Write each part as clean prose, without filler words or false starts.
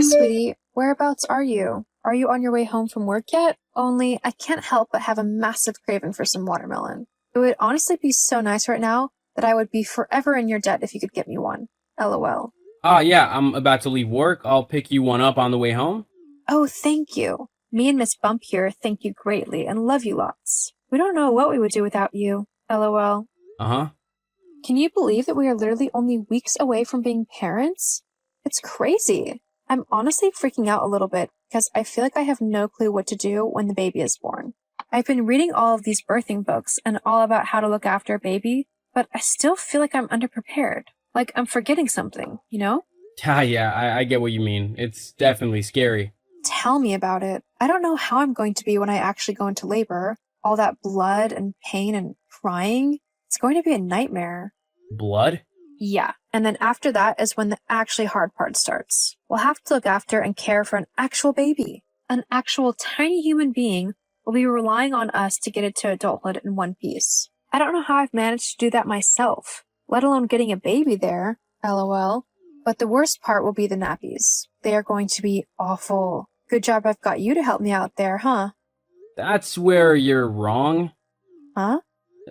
Hey, sweetie, whereabouts are you? Are you on your way home from work yet? Only, I can't help but have a massive craving for some watermelon. It would honestly be so nice right now that I would be forever in your debt if you could get me one. LOL. Yeah, I'm about to leave work. I'll pick you one up on the way home. Oh, thank you. Me and Miss Bump here thank you greatly and love you lots. We don't know what we would do without you. LOL. Uh-huh. Can you believe that we are literally only weeks away from being parents? It's crazy. I'm honestly freaking out a little bit because I feel like I have no clue what to do when the baby is born. I've been reading all of these birthing books and all about how to look after a baby, but I still feel like I'm underprepared. Like I'm forgetting something, you know? Yeah, I get what you mean. It's definitely scary. Tell me about it. I don't know how I'm going to be when I actually go into labor. All that blood and pain and crying. It's going to be a nightmare. Blood? Yeah, and then after that is when the actually hard part starts. We'll have to look after and care for an actual baby. An actual tiny human being will be relying on us to get it to adulthood in one piece. I don't know how I've managed to do that myself, let alone getting a baby there, LOL. But the worst part will be the nappies. They are going to be awful. Good job I've got you to help me out there, huh? That's where you're wrong. Huh?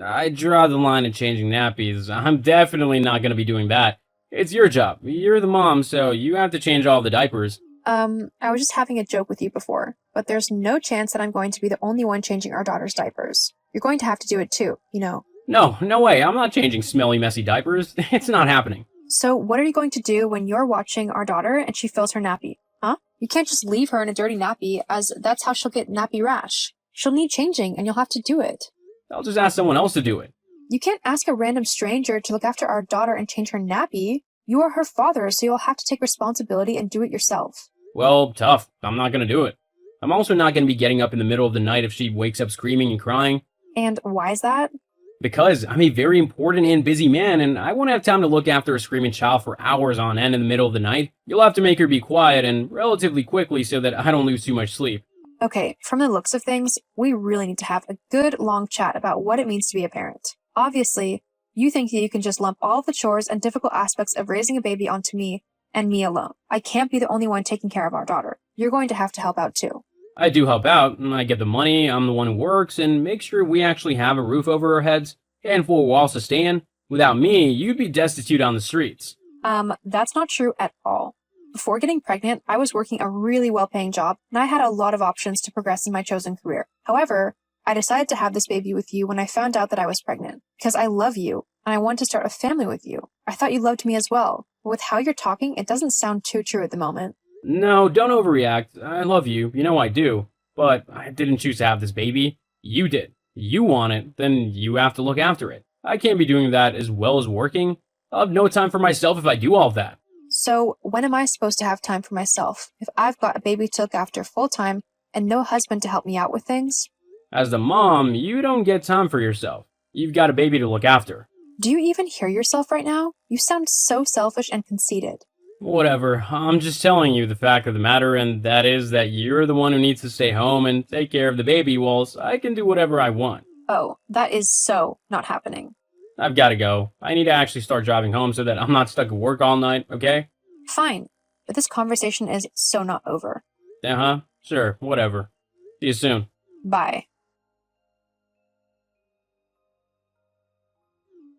I draw the line at changing nappies. I'm definitely not going to be doing that. It's your job. You're the mom, so you have to change all the diapers. I was just having a joke with you before, but there's no chance that I'm going to be the only one changing our daughter's diapers. You're going to have to do it too, you know. No, no way. I'm not changing smelly, messy diapers. It's not happening. So what are you going to do when you're watching our daughter and she fills her nappy? Huh? You can't just leave her in a dirty nappy, as that's how she'll get nappy rash. She'll need changing and you'll have to do it. I'll just ask someone else to do it. You can't ask a random stranger to look after our daughter and change her nappy. You are her father, so you'll have to take responsibility and do it yourself. Well, tough. I'm not going to do it. I'm also not going to be getting up in the middle of the night if she wakes up screaming and crying. And why is that? Because I'm a very important and busy man, and I won't have time to look after a screaming child for hours on end in the middle of the night. You'll have to make her be quiet and relatively quickly so that I don't lose too much sleep. Okay, from the looks of things, we really need to have a good long chat about what it means to be a parent. Obviously, you think that you can just lump all of the chores and difficult aspects of raising a baby onto me and me alone. I can't be the only one taking care of our daughter. You're going to have to help out too. I do help out, and I get the money, I'm the one who works, and make sure we actually have a roof over our heads and four walls to stay in. Without me, you'd be destitute on the streets. That's not true at all. Before getting pregnant, I was working a really well-paying job, and I had a lot of options to progress in my chosen career. However, I decided to have this baby with you when I found out that I was pregnant, because I love you, and I want to start a family with you. I thought you loved me as well, but with how you're talking, it doesn't sound too true at the moment. No, don't overreact. I love you, you know I do. But I didn't choose to have this baby. You did. You want it, then you have to look after it. I can't be doing that as well as working. I'll have no time for myself if I do all of that. So, when am I supposed to have time for myself if I've got a baby to look after full-time and no husband to help me out with things? As the mom, you don't get time for yourself. You've got a baby to look after. Do you even hear yourself right now? You sound so selfish and conceited. Whatever, I'm just telling you the fact of the matter, and that is that you're the one who needs to stay home and take care of the baby whilst I can do whatever I want. Oh, that is so not happening. I've got to go. I need to actually start driving home so that I'm not stuck at work all night, okay? Fine, but this conversation is so not over. Uh-huh, sure, whatever. See you soon. Bye.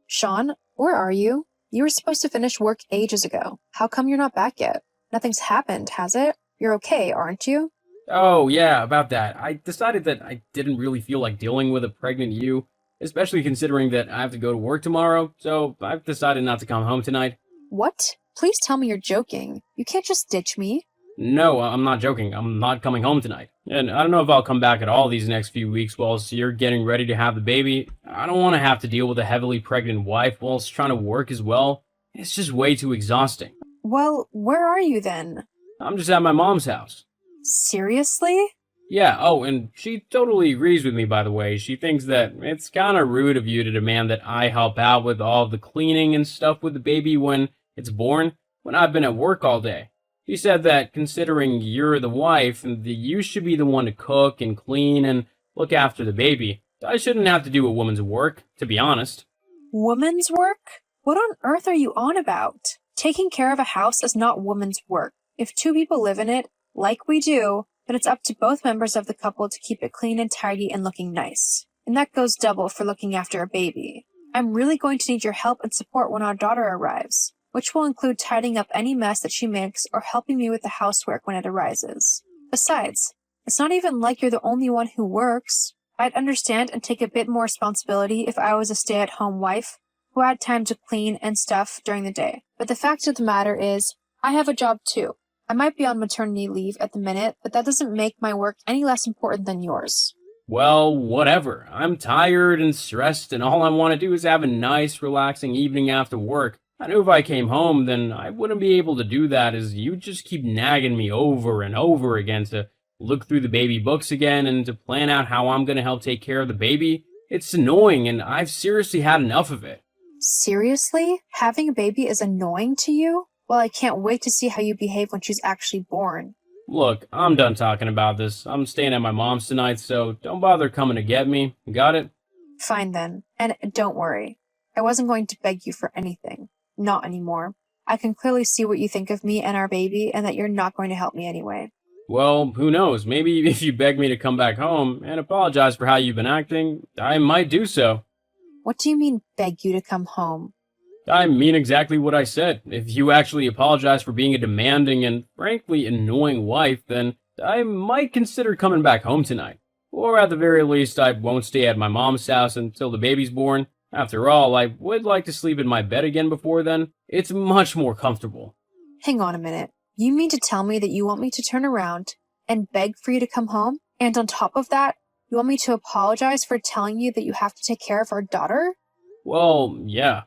Sean, where are you? You were supposed to finish work ages ago. How come you're not back yet? Nothing's happened, has it? You're okay, aren't you? Oh, yeah, about that. I decided that I didn't really feel like dealing with a pregnant you, especially considering that I have to go to work tomorrow, so I've decided not to come home tonight. What? Please tell me you're joking. You can't just ditch me. No, I'm not joking. I'm not coming home tonight. And I don't know if I'll come back at all these next few weeks whilst you're getting ready to have the baby. I don't want to have to deal with a heavily pregnant wife whilst trying to work as well. It's just way too exhausting. Well, where are you then? I'm just at my mom's house. Seriously? Yeah, oh, and she totally agrees with me, by the way. She thinks that it's kind of rude of you to demand that I help out with all the cleaning and stuff with the baby when it's born, when I've been at work all day. She said that considering you're the wife, and that you should be the one to cook and clean and look after the baby. I shouldn't have to do a woman's work, to be honest. Woman's work? What on earth are you on about? Taking care of a house is not woman's work. If two people live in it, like we do, then it's up to both members of the couple to keep it clean and tidy and looking nice. And that goes double for looking after a baby. I'm really going to need your help and support when our daughter arrives, which will include tidying up any mess that she makes or helping me with the housework when it arises. Besides, it's not even like you're the only one who works. I'd understand and take a bit more responsibility if I was a stay-at-home wife who had time to clean and stuff during the day. But the fact of the matter is, I have a job too. I might be on maternity leave at the minute, but that doesn't make my work any less important than yours. Well, whatever. I'm tired and stressed, and all I want to do is have a nice, relaxing evening after work. I knew if I came home, then I wouldn't be able to do that, as you just keep nagging me over and over again to look through the baby books again and to plan out how I'm going to help take care of the baby. It's annoying, and I've seriously had enough of it. Seriously? Having a baby is annoying to you? Well, I can't wait to see how you behave when she's actually born. Look, I'm done talking about this. I'm staying at my mom's tonight, so don't bother coming to get me. Got it? Fine then. And don't worry. I wasn't going to beg you for anything. Not anymore. I can clearly see what you think of me and our baby, and that you're not going to help me anyway. Well, who knows? Maybe if you beg me to come back home and apologize for how you've been acting, I might do so. What do you mean, beg you to come home? I mean exactly what I said. If you actually apologize for being a demanding and frankly annoying wife, then I might consider coming back home tonight. Or at the very least, I won't stay at my mom's house until the baby's born. After all, I would like to sleep in my bed again before then. It's much more comfortable. Hang on a minute. You mean to tell me that you want me to turn around and beg for you to come home? And on top of that, you want me to apologize for telling you that you have to take care of our daughter? Well, yeah.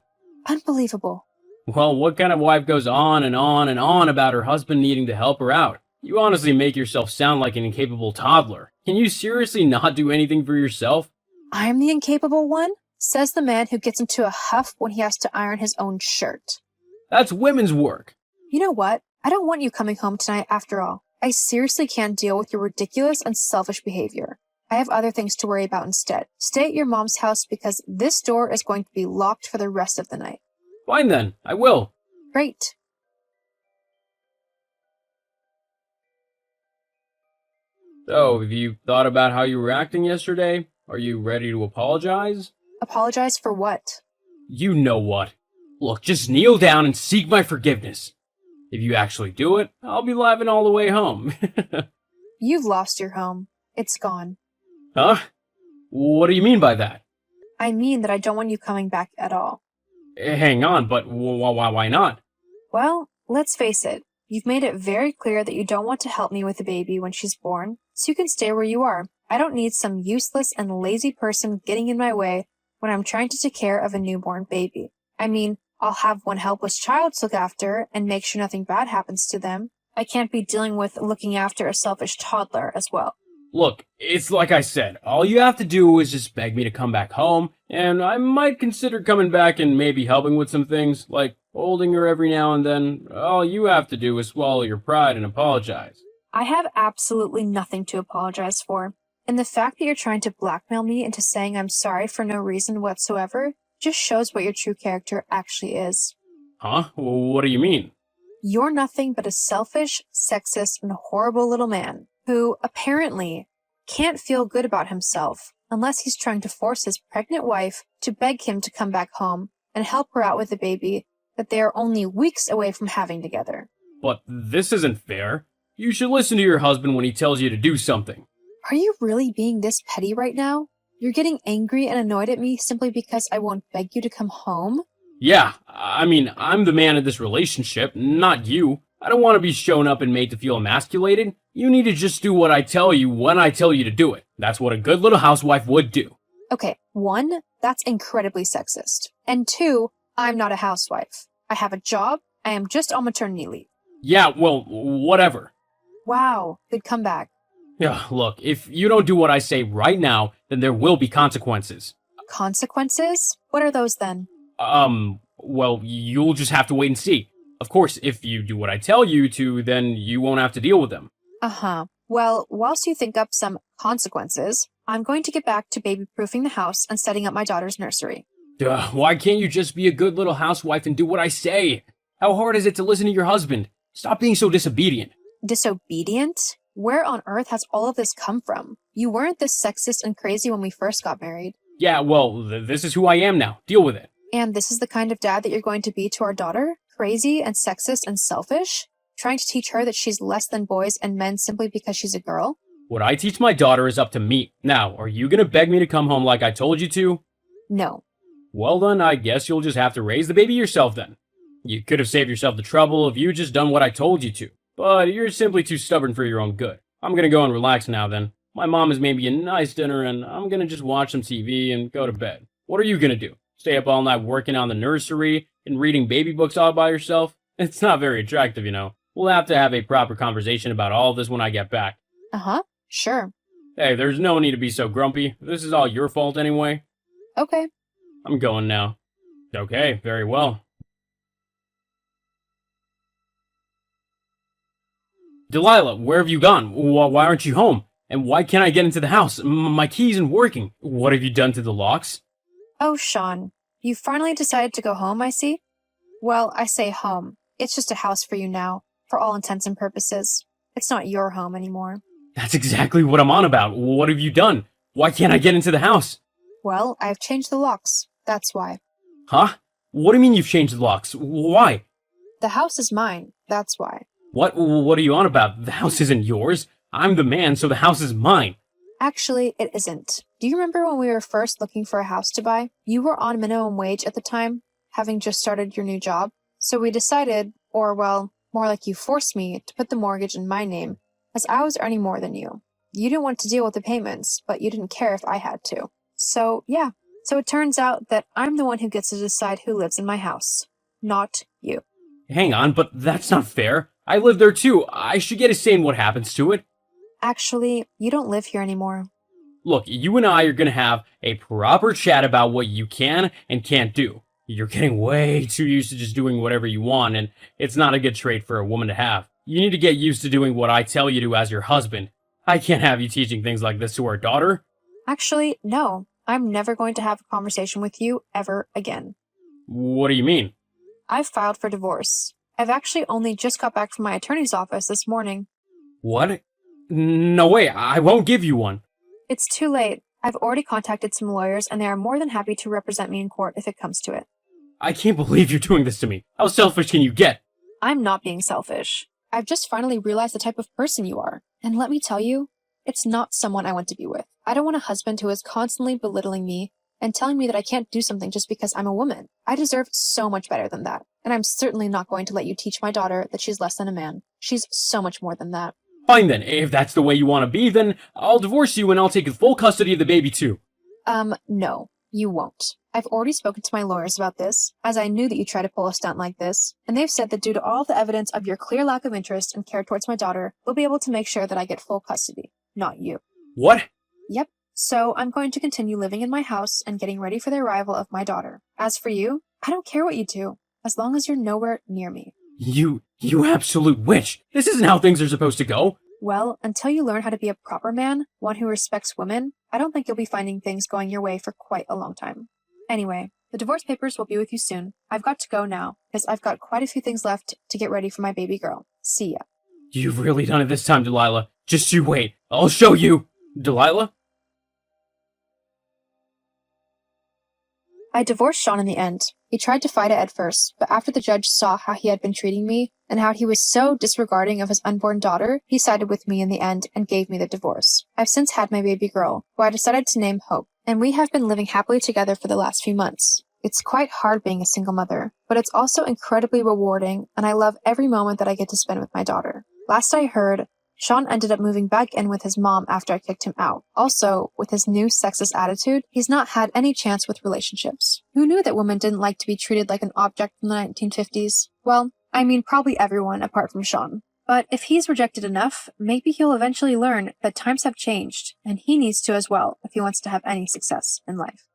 Unbelievable. Well, what kind of wife goes on and on and on about her husband needing to help her out? You honestly make yourself sound like an incapable toddler. Can you seriously not do anything for yourself? I'm the incapable one? Says the man who gets into a huff when he has to iron his own shirt. That's women's work. You know what? I don't want you coming home tonight after all. I seriously can't deal with your ridiculous and selfish behavior. I have other things to worry about instead. Stay at your mom's house because this door is going to be locked for the rest of the night. Fine then, I will. Great. So, have you thought about how you were acting yesterday? Are you ready to apologize? Apologize for what? You know what. Look, just kneel down and seek my forgiveness. If you actually do it, I'll be laughing all the way home. You've lost your home. It's gone. Huh? What do you mean by that? I mean that I don't want you coming back at all. Hang on, but why not? Well, let's face it. You've made it very clear that you don't want to help me with the baby when she's born, so you can stay where you are. I don't need some useless and lazy person getting in my way when I'm trying to take care of a newborn baby. I mean, I'll have one helpless child to look after and make sure nothing bad happens to them. I can't be dealing with looking after a selfish toddler as well. Look, it's like I said, all you have to do is just beg me to come back home, and I might consider coming back and maybe helping with some things, like holding her every now and then. All you have to do is swallow your pride and apologize. I have absolutely nothing to apologize for. And the fact that you're trying to blackmail me into saying I'm sorry for no reason whatsoever just shows what your true character actually is. Huh? What do you mean? You're nothing but a selfish, sexist, and horrible little man who, apparently, can't feel good about himself unless he's trying to force his pregnant wife to beg him to come back home and help her out with the baby that they are only weeks away from having together. But this isn't fair. You should listen to your husband when he tells you to do something. Are you really being this petty right now? You're getting angry and annoyed at me simply because I won't beg you to come home? Yeah, I mean, I'm the man in this relationship, not you. I don't want to be shown up and made to feel emasculated. You need to just do what I tell you when I tell you to do it. That's what a good little housewife would do. Okay, 1, that's incredibly sexist. And 2, I'm not a housewife. I have a job. I am just on maternity leave. Yeah, well, whatever. Wow, good comeback. Yeah, look, if you don't do what I say right now, then there will be consequences. Consequences? What are those then? Well, you'll just have to wait and see. Of course, if you do what I tell you to, then you won't have to deal with them. Uh-huh. Well, whilst you think up some consequences, I'm going to get back to baby-proofing the house and setting up my daughter's nursery. Why can't you just be a good little housewife and do what I say? How hard is it to listen to your husband? Stop being so disobedient. Disobedient? Where on earth has all of this come from? You weren't this sexist and crazy when we first got married. Yeah, well, this is who I am now. Deal with it. And this is the kind of dad that you're going to be to our daughter? Crazy and sexist and selfish? Trying to teach her that she's less than boys and men simply because she's a girl? What I teach my daughter is up to me. Now, are you gonna beg me to come home like I told you to? No. Well then, I guess you'll just have to raise the baby yourself then. You could have saved yourself the trouble if you just done what I told you to. But you're simply too stubborn for your own good. I'm gonna go and relax now then. My mom has made me a nice dinner and I'm gonna just watch some TV and go to bed. What are you gonna do? Stay up all night working on the nursery and reading baby books all by yourself? It's not very attractive, you know. We'll have to have a proper conversation about all this when I get back. Uh-huh. Sure. Hey, there's no need to be so grumpy. This is all your fault anyway. Okay. I'm going now. Okay, very well. Delilah, where have you gone? Why aren't you home? And why can't I get into the house? My key isn't working. What have you done to the locks? Oh, Sean. You finally decided to go home, I see? Well, I say home. It's just a house for you now, for all intents and purposes. It's not your home anymore. That's exactly what I'm on about. What have you done? Why can't I get into the house? Well, I've changed the locks. That's why. Huh? What do you mean you've changed the locks? Why? The house is mine. That's why. What are you on about? The house isn't yours. I'm the man, so the house is mine. Actually, it isn't. Do you remember when we were first looking for a house to buy? You were on minimum wage at the time, having just started your new job. So we decided, or well, more like you forced me, to put the mortgage in my name, as I was earning more than you. You didn't want to deal with the payments, but you didn't care if I had to. So, yeah. So it turns out that I'm the one who gets to decide who lives in my house, not you. Hang on, but that's not fair. I live there too. I should get a say in what happens to it. Actually, you don't live here anymore. Look, you and I are gonna have a proper chat about what you can and can't do. You're getting way too used to just doing whatever you want, and it's not a good trait for a woman to have. You need to get used to doing what I tell you to as your husband. I can't have you teaching things like this to our daughter. Actually, no. I'm never going to have a conversation with you ever again. What do you mean? I've filed for divorce. I've actually only just got back from my attorney's office this morning. What? No way, I won't give you one. It's too late. I've already contacted some lawyers and they are more than happy to represent me in court if it comes to it. I can't believe you're doing this to me. How selfish can you get? I'm not being selfish. I've just finally realized the type of person you are. And let me tell you, it's not someone I want to be with. I don't want a husband who is constantly belittling me and telling me that I can't do something just because I'm a woman. I deserve so much better than that. And I'm certainly not going to let you teach my daughter that she's less than a man. She's so much more than that. Fine then, if that's the way you want to be, then I'll divorce you and I'll take full custody of the baby too. No, you won't. I've already spoken to my lawyers about this, as I knew that you tried to pull a stunt like this, and they've said that due to all the evidence of your clear lack of interest and care towards my daughter, they'll be able to make sure that I get full custody, not you. What? Yep. So I'm going to continue living in my house and getting ready for the arrival of my daughter. As for you, I don't care what you do, as long as you're nowhere near me. You absolute witch! This isn't how things are supposed to go! Well, until you learn how to be a proper man, one who respects women, I don't think you'll be finding things going your way for quite a long time. Anyway, the divorce papers will be with you soon. I've got to go now, because I've got quite a few things left to get ready for my baby girl. See ya. You've really done it this time, Delilah. Just you wait. I'll show you. Delilah? I divorced Sean in the end. He tried to fight it at first, but after the judge saw how he had been treating me and how he was so disregarding of his unborn daughter, he sided with me in the end and gave me the divorce. I've since had my baby girl, who I decided to name Hope, and we have been living happily together for the last few months. It's quite hard being a single mother, but it's also incredibly rewarding, and I love every moment that I get to spend with my daughter. Last I heard, Sean ended up moving back in with his mom after I kicked him out. Also, with his new sexist attitude, he's not had any chance with relationships. Who knew that women didn't like to be treated like an object from the 1950s? Well, I mean probably everyone apart from Sean. But if he's rejected enough, maybe he'll eventually learn that times have changed, and he needs to as well if he wants to have any success in life.